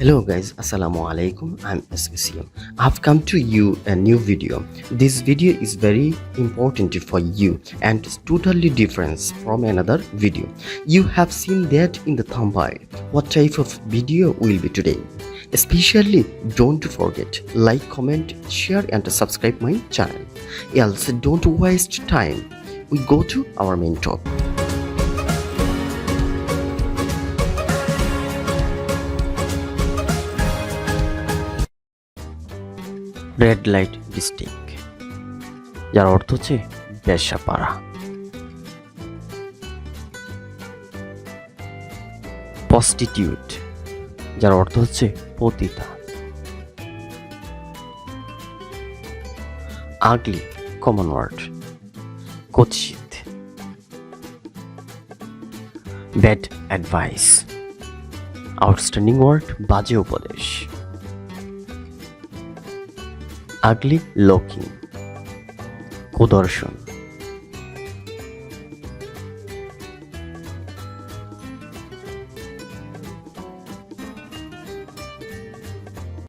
Hello guys, Assalamu Alaikum. I'm SCM. I've come to you a new video. This video is very important for you and it's totally different from another video. You have seen that in the thumbnail. What type of video will be today? Especially don't forget like, comment, share and subscribe my channel. Else don't waste time. We go to our main topic. Red light district, যার অর্থ হচ্ছে বেশ্যাপাড়া। Prostitute, যার অর্থ হচ্ছে পতিতা। আগলি, common word, কুৎসিত। Bad advice, outstanding word, বাজে উপদেশ। আগলি লুকিং, কুদর্শন।